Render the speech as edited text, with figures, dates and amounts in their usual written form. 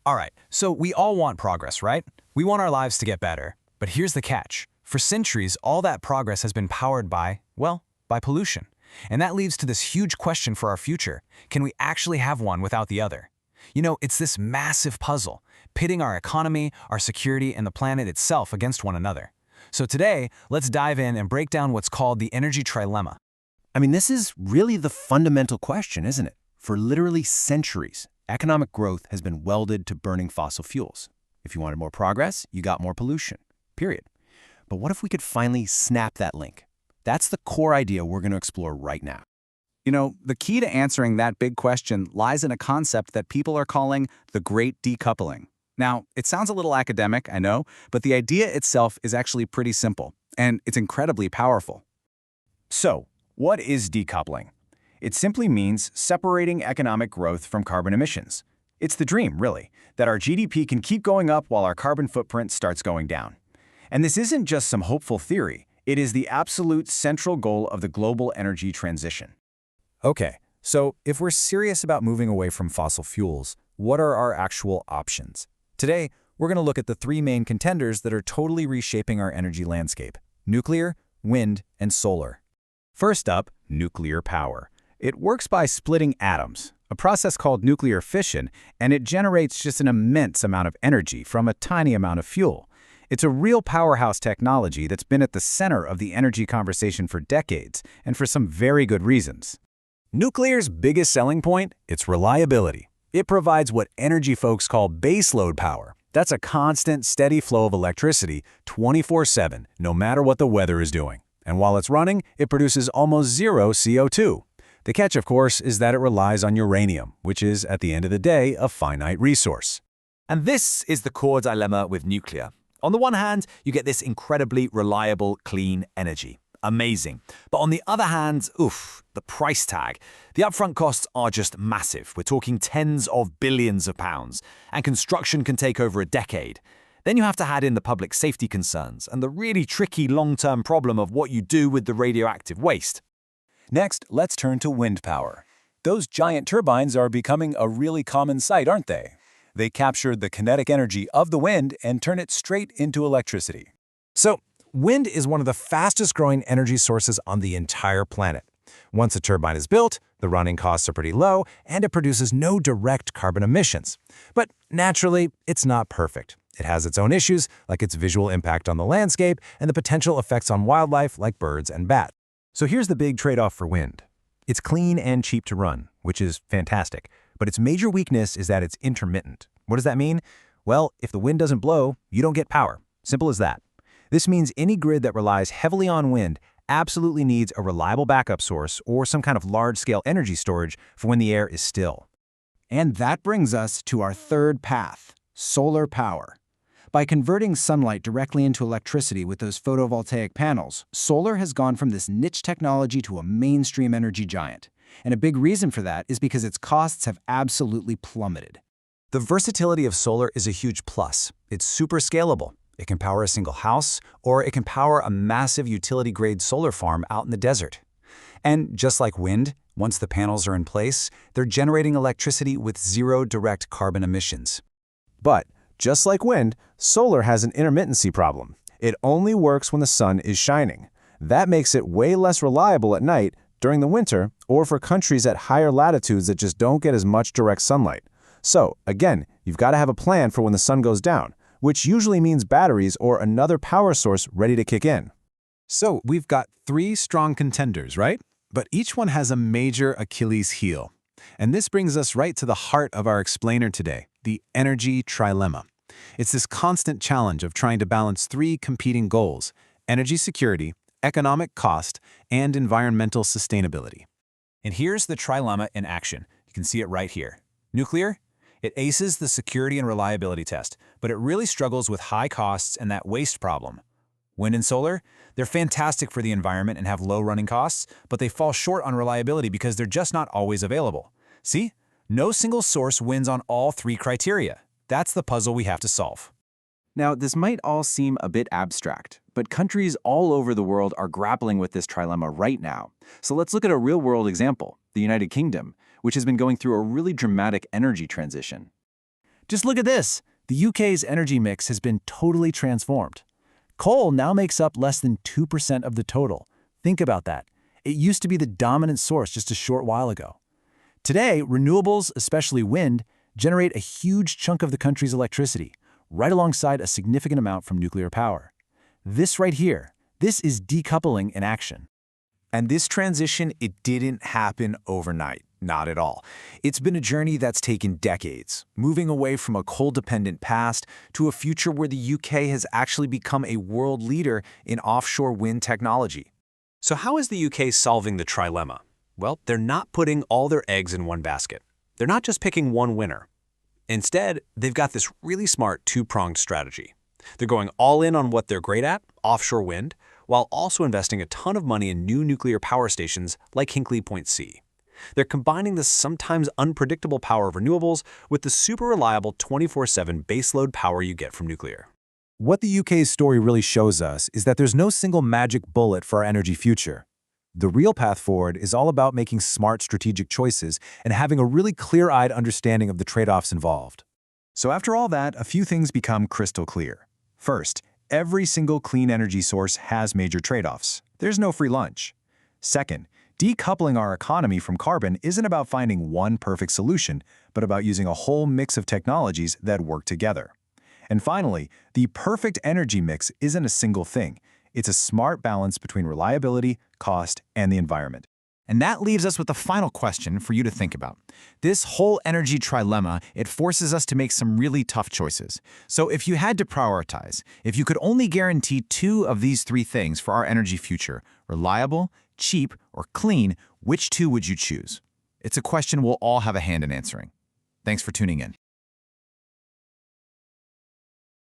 All right, so we all want progress, right? We want our lives to get better. But here's the catch. For centuries, all that progress has been powered by, well, by pollution. And that leads to this huge question for our future. Can we actually have one without the other? You know, it's this massive puzzle, pitting our economy, our security, and the planet itself against one another. So today, let's dive in and break down what's called the energy trilemma. I mean, this is really the fundamental question, isn't it? For literally centuries, economic growth has been welded to burning fossil fuels. If you wanted more progress, you got more pollution, period. But what if we could finally snap that link? That's the core idea we're going to explore right now. You know, the key to answering that big question lies in a concept that people are calling the Great Decoupling. Now, it sounds a little academic, I know, but the idea itself is actually pretty simple, and it's incredibly powerful. So, what is decoupling? It simply means separating economic growth from carbon emissions. It's the dream, really, that our GDP can keep going up while our carbon footprint starts going down. And this isn't just some hopeful theory. It is the absolute central goal of the global energy transition. Okay, so if we're serious about moving away from fossil fuels, what are our actual options? Today, we're going to look at the three main contenders that are totally reshaping our energy landscape: nuclear, wind, and solar. First up, nuclear power. It works by splitting atoms, a process called nuclear fission, and it generates just an immense amount of energy from a tiny amount of fuel. It's a real powerhouse technology that's been at the center of the energy conversation for decades, and for some very good reasons. Nuclear's biggest selling point? Its reliability. It provides what energy folks call baseload power. That's a constant, steady flow of electricity 24/7, no matter what the weather is doing. And while it's running, it produces almost zero CO2. The catch, of course, is that it relies on uranium, which is, at the end of the day, a finite resource. And this is the core dilemma with nuclear. On the one hand, you get this incredibly reliable, clean energy. Amazing. But on the other hand, the price tag. The upfront costs are just massive. We're talking tens of billions of pounds, and construction can take over a decade. Then you have to add in the public safety concerns and the really tricky long-term problem of what you do with the radioactive waste. Next, let's turn to wind power. Those giant turbines are becoming a really common sight, aren't they? They capture the kinetic energy of the wind and turn it straight into electricity. So, wind is one of the fastest-growing energy sources on the entire planet. Once a turbine is built, the running costs are pretty low, and it produces no direct carbon emissions. But naturally, it's not perfect. It has its own issues, like its visual impact on the landscape and the potential effects on wildlife like birds and bats. So here's the big trade-off for wind. It's clean and cheap to run, which is fantastic. But its major weakness is that it's intermittent. What does that mean? Well, if the wind doesn't blow, you don't get power. Simple as that. This means any grid that relies heavily on wind absolutely needs a reliable backup source or some kind of large-scale energy storage for when the air is still. And that brings us to our third path, solar power. By converting sunlight directly into electricity with those photovoltaic panels, solar has gone from this niche technology to a mainstream energy giant. And a big reason for that is because its costs have absolutely plummeted. The versatility of solar is a huge plus. It's super scalable. It can power a single house, or it can power a massive utility-grade solar farm out in the desert. And just like wind, once the panels are in place, they're generating electricity with zero direct carbon emissions. But, just like wind, solar has an intermittency problem. It only works when the sun is shining. That makes it way less reliable at night, during the winter, or for countries at higher latitudes that just don't get as much direct sunlight. So, again, you've got to have a plan for when the sun goes down, which usually means batteries or another power source ready to kick in. So we've got three strong contenders, right? But each one has a major Achilles heel. And this brings us right to the heart of our explainer today, the energy trilemma. It's this constant challenge of trying to balance three competing goals: energy security, economic cost, and environmental sustainability. And here's the trilemma in action. You can see it right here. Nuclear? It aces the security and reliability test, but it really struggles with high costs and that waste problem. Wind and solar? They're fantastic for the environment and have low running costs, but they fall short on reliability because they're just not always available. See? No single source wins on all three criteria. That's the puzzle we have to solve. Now, this might all seem a bit abstract, but countries all over the world are grappling with this trilemma right now. So let's look at a real-world example, the United Kingdom, which has been going through a really dramatic energy transition. Just look at this. The UK's energy mix has been totally transformed. Coal now makes up less than 2% of the total. Think about that. It used to be the dominant source just a short while ago. Today, renewables, especially wind, generate a huge chunk of the country's electricity, right alongside a significant amount from nuclear power. This right here, this is decoupling in action. And this transition, it didn't happen overnight. Not at all. It's been a journey that's taken decades, moving away from a coal-dependent past to a future where the UK has actually become a world leader in offshore wind technology. So how is the UK solving the trilemma? Well, they're not putting all their eggs in one basket. They're not just picking one winner. Instead, they've got this really smart two-pronged strategy. They're going all in on what they're great at, offshore wind, while also investing a ton of money in new nuclear power stations like Hinkley Point C. They're combining the sometimes unpredictable power of renewables with the super reliable 24/7 baseload power you get from nuclear. What the UK's story really shows us is that there's no single magic bullet for our energy future. The real path forward is all about making smart strategic choices and having a really clear-eyed understanding of the trade-offs involved. So after all that, a few things become crystal clear. First, every single clean energy source has major trade-offs. There's no free lunch. Second, decoupling our economy from carbon isn't about finding one perfect solution, but about using a whole mix of technologies that work together. And finally, the perfect energy mix isn't a single thing. It's a smart balance between reliability, cost, and the environment. And that leaves us with the final question for you to think about. This whole energy trilemma, it forces us to make some really tough choices. So if you had to prioritize, if you could only guarantee 2 of these 3 things for our energy future, reliable, cheap, or clean, which 2 would you choose? It's a question we'll all have a hand in answering. Thanks for tuning in.